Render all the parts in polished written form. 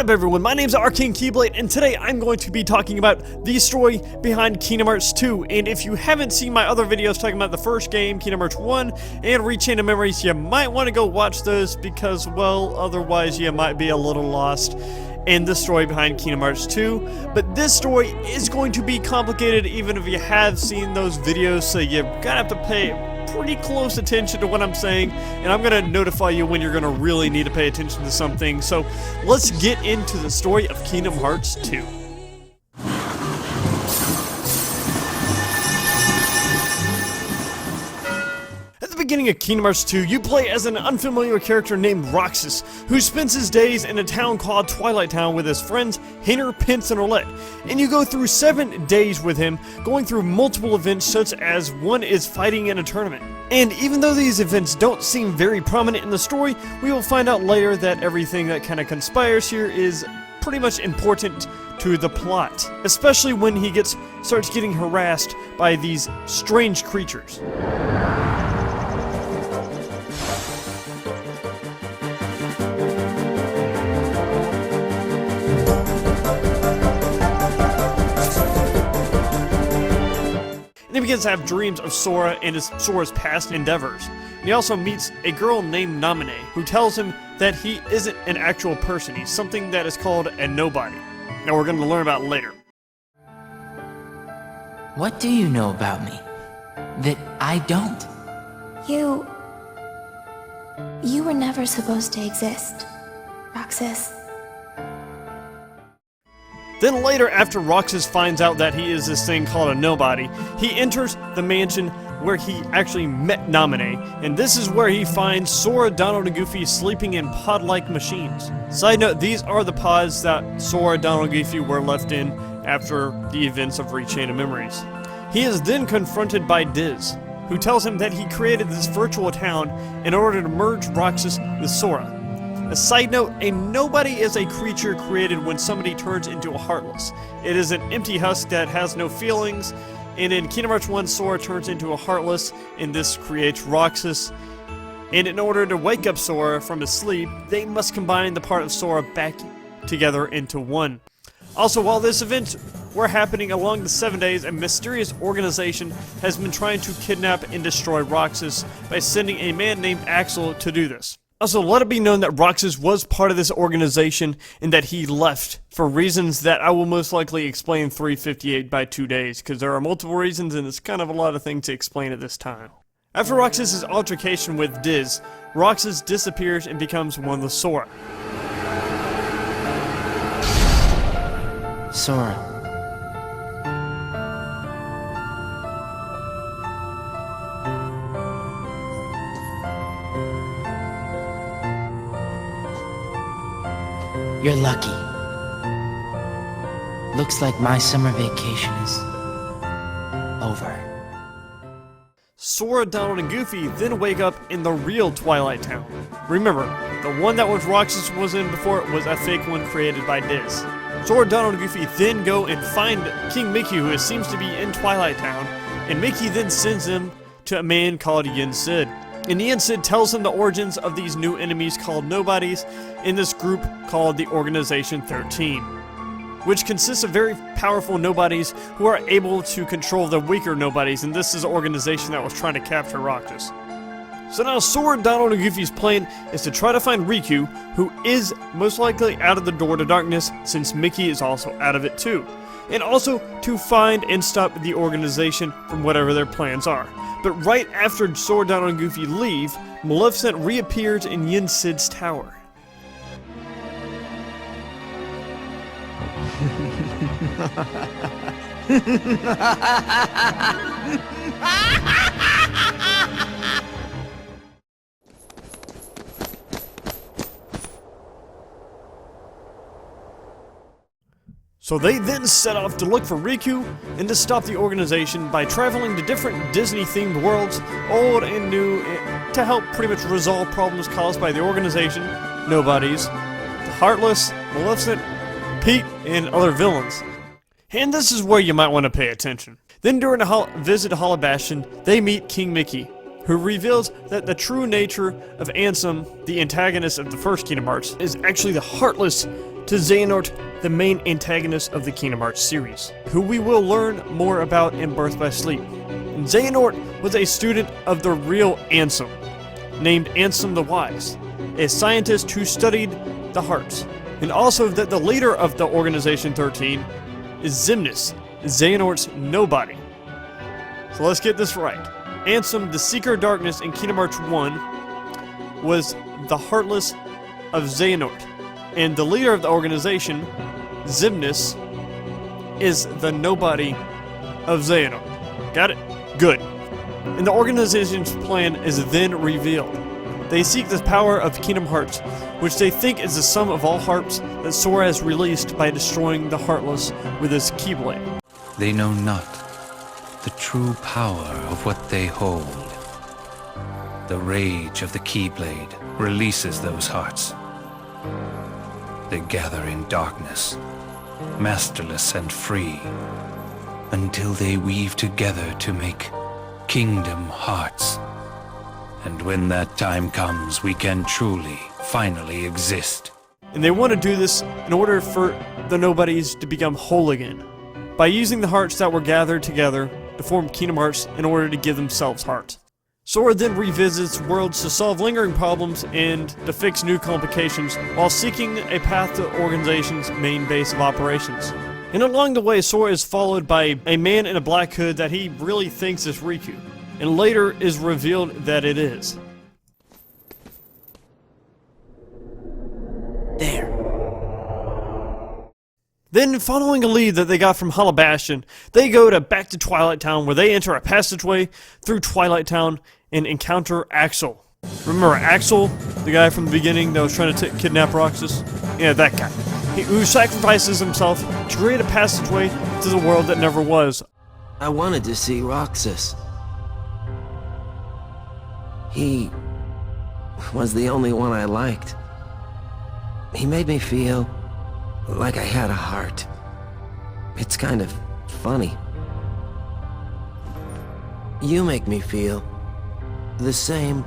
up everyone, my name's Arcane Keyblade, and today I'm going to be talking about the story behind Kingdom Hearts 2, and if you haven't seen my other videos talking about the first game, Kingdom Hearts 1, and Rechain of Memories, you might want to go watch those because, well, otherwise you might be a little lost in the story behind Kingdom Hearts 2, but this story is going to be complicated even if you have seen those videos, so you're gonna have to pay pretty close attention to what I'm saying, and I'm gonna notify you when you're gonna really need to pay attention to something. So let's get into the story of Kingdom Hearts 2. At the beginning of Kingdom Hearts 2, you play as an unfamiliar character named Roxas, who spends his days in a town called Twilight Town with his friends Hayner, Pince, and Orlette. And you go through 7 days with him, going through multiple events such as one is fighting in a tournament. And even though these events don't seem very prominent in the story, we will find out later that everything that kind of conspires here is pretty much important to the plot, especially when he starts getting harassed by these strange creatures. He begins to have dreams of Sora and Sora's past endeavors. And he also meets a girl named Naminé, who tells him that he isn't an actual person. He's something that is called a nobody. Now we're going to learn about later. What do you know about me that I don't? You were never supposed to exist, Roxas. Then later, after Roxas finds out that he is this thing called a nobody, he enters the mansion where he actually met Naminé, and this is where he finds Sora, Donald, and Goofy sleeping in pod-like machines. Side note, these are the pods that Sora, Donald, and Goofy were left in after the events of Rechain of Memories. He is then confronted by Diz, who tells him that he created this virtual town in order to merge Roxas with Sora. A side note, a nobody is a creature created when somebody turns into a Heartless. It is an empty husk that has no feelings, and in Kingdom Hearts 1, Sora turns into a Heartless, and this creates Roxas. And in order to wake up Sora from his sleep, they must combine the part of Sora back together into one. Also, while this event were happening along the 7 days, a mysterious organization has been trying to kidnap and destroy Roxas by sending a man named Axel to do this. Also, let it be known that Roxas was part of this organization and that he left for reasons that I will most likely explain in 358 by 2 days, because there are multiple reasons and it's kind of a lot of things to explain at this time. After Roxas' altercation with Diz, Roxas disappears and becomes one with Sora. Sora. You're lucky. Looks like my summer vacation is over. Sora, Donald, and Goofy then wake up in the real Twilight Town. Remember, the one that Roxas was in before was a fake one created by Diz. Sora, Donald, and Goofy then go and find King Mickey, who seems to be in Twilight Town, and Mickey then sends them to a man called Yen Sid. And Yen Sid tells him the origins of these new enemies called Nobodies in this group called the Organization 13, which consists of very powerful Nobodies who are able to control the weaker Nobodies, and this is an organization that was trying to capture Roxas. So now Sora, Donald, and Goofy's plan is to try to find Riku, who is most likely out of the door to darkness since Mickey is also out of it too, and also to find and stop the organization from whatever their plans are. But right after Sora, Donald, and Goofy leave, Maleficent reappears in Yen Sid's tower. So they then set off to look for Riku and to stop the organization by traveling to different Disney-themed worlds, old and new, to help pretty much resolve problems caused by the organization, Nobodies, the Heartless, Maleficent, Pete, and other villains. And this is where you might want to pay attention. Then during a visit to Hollow Bastion, they meet King Mickey, who reveals that the true nature of Ansem, the antagonist of the first Kingdom Hearts, is actually the Heartless to Xehanort, the main antagonist of the Kingdom Hearts series, who we will learn more about in Birth by Sleep. And Xehanort was a student of the real Ansem, named Ansem the Wise, a scientist who studied the hearts, and also that the leader of the Organization 13 is Xemnas, Xehanort's nobody. So let's get this right. Ansem, the Seeker of Darkness in Kingdom Hearts 1, was the Heartless of Xehanort, and the leader of the organization, Xemnas, is the nobody of Xehanort. Got it? Good. And the organization's plan is then revealed. They seek the power of Kingdom Hearts, which they think is the sum of all harps that Sora has released by destroying the Heartless with his Keyblade. They know not the true power of what they hold. The rage of the Keyblade releases those hearts. They gather in darkness, masterless and free, until they weave together to make Kingdom Hearts. And when that time comes, we can truly, finally exist. And they want to do this in order for the nobodies to become whole again, by using the hearts that were gathered together to form Kingdom Hearts in order to give themselves hearts. Sora then revisits worlds to solve lingering problems and to fix new complications, while seeking a path to the organization's main base of operations. And along the way, Sora is followed by a man in a black hood that he really thinks is Riku, and later is revealed that it is. There. Then, following a lead that they got from Hollow Bastion, they go back to Twilight Town, where they enter a passageway through Twilight Town and encounter Axel. Remember Axel, the guy from the beginning that was trying to kidnap Roxas? Yeah, that guy. Who sacrifices himself to create a passageway to the world that never was. I wanted to see Roxas. He was the only one I liked. He made me feel like I had a heart. It's kind of funny. You make me feel the same.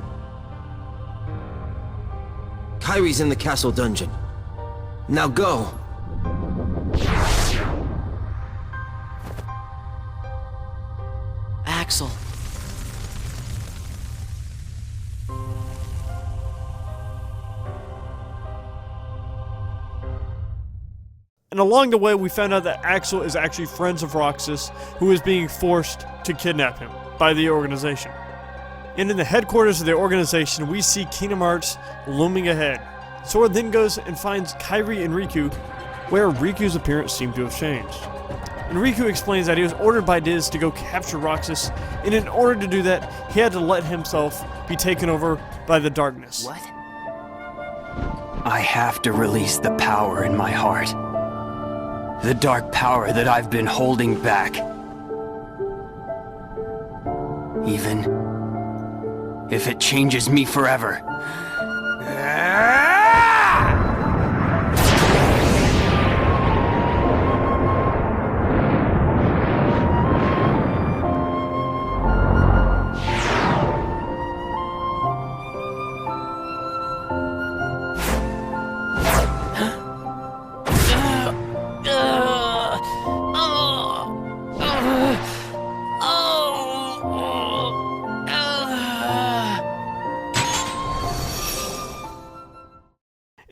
Kyrie's in the castle dungeon. Now go! Axel. And along the way, we found out that Axel is actually friends of Roxas, who is being forced to kidnap him by the organization. And in the headquarters of the organization, we see Kingdom Hearts looming ahead. Sora then goes and finds Kairi and Riku, where Riku's appearance seemed to have changed. And Riku explains that he was ordered by Diz to go capture Roxas, and in order to do that, he had to let himself be taken over by the darkness. What? I have to release the power in my heart. The dark power that I've been holding back. Even if it changes me forever.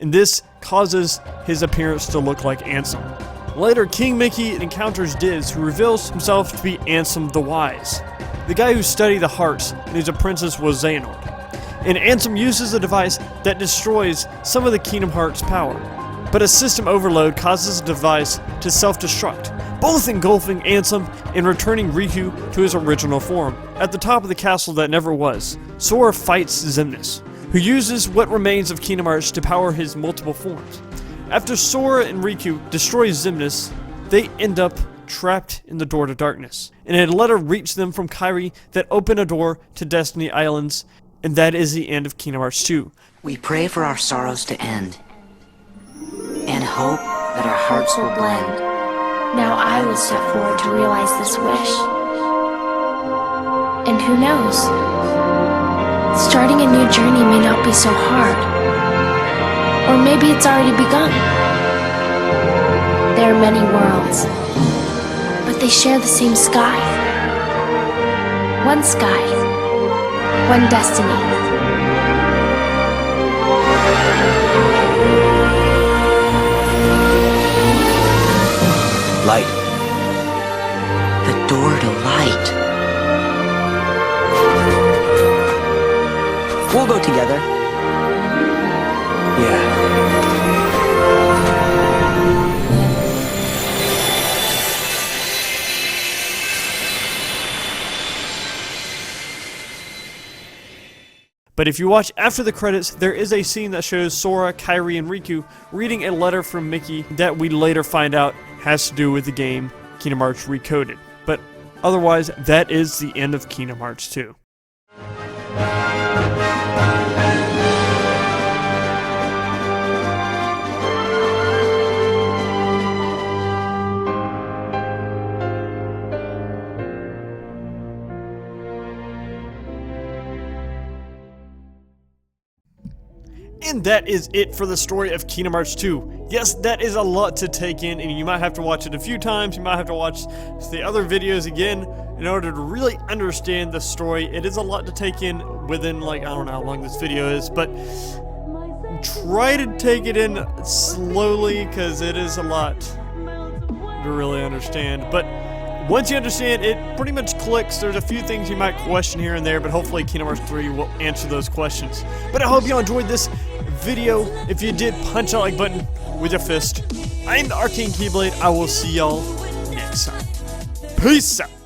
And this causes his appearance to look like Ansem. Later, King Mickey encounters Diz, who reveals himself to be Ansem the Wise, the guy who studied the hearts and whose apprentice was Xehanort. And Ansem uses a device that destroys some of the Kingdom Hearts' power, but a system overload causes the device to self-destruct, both engulfing Ansem and returning Riku to his original form. At the top of the castle that never was, Sora fights Xemnas, who uses what remains of Kingdom Hearts to power his multiple forms. After Sora and Riku destroy Xemnas, they end up trapped in the Door to Darkness, and a letter reached them from Kairi that opened a door to Destiny Islands, and that is the end of Kingdom Hearts 2. We pray for our sorrows to end, and hope that our hearts will blend. Now I will step forward to realize this wish. And who knows? Starting a new journey may not be so hard. Or maybe it's already begun. There are many worlds, but they share the same sky. One sky, one destiny. Light. The door to light. We'll go together. Yeah. But if you watch after the credits, there is a scene that shows Sora, Kairi, and Riku reading a letter from Mickey that we later find out has to do with the game Kingdom Hearts Recoded. But otherwise, that is the end of Kingdom Hearts 2. And that is it for the story of Kingdom Hearts 2. Yes, that is a lot to take in, and you might have to watch it a few times, you might have to watch the other videos again in order to really understand the story. It is a lot to take in within, like, I don't know how long this video is, but try to take it in slowly, because it is a lot to really understand. But once you understand, it pretty much clicks. There's a few things you might question here and there, but hopefully Kingdom Hearts 3 will answer those questions. But I hope you enjoyed this video. If you did, punch that like button with your fist. I'm the Arcane Keyblade. I will see y'all next time. Peace out.